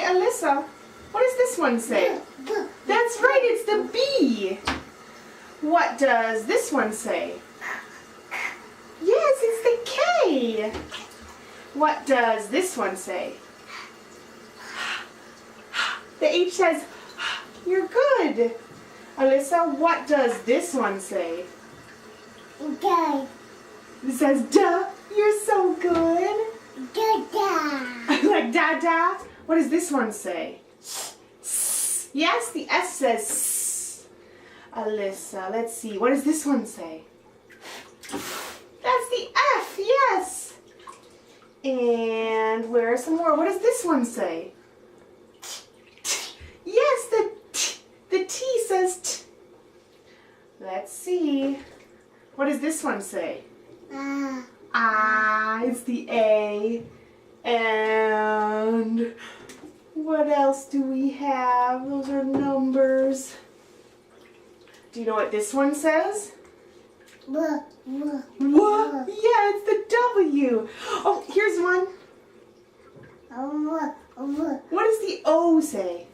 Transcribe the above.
Alyssa, what does this one say? That's right, it's the B. What does this one say? Yes, it's the K. What does this one say? The H says, you're good. Alyssa, what does this one say? Okay. It says, duh, you're so good. Da-da. Like da-da. What does this one say? S. Yes, the S says S. Alyssa, let's see. What does this one say? That's the F, yes. And where are some more? What does this one say? Yes, the T says T. Let's see. What does this one say? It's the A. And what else do we have? Those are numbers. Do you know what this one says? What? Yeah, it's the W. Oh, here's one. What does the O say?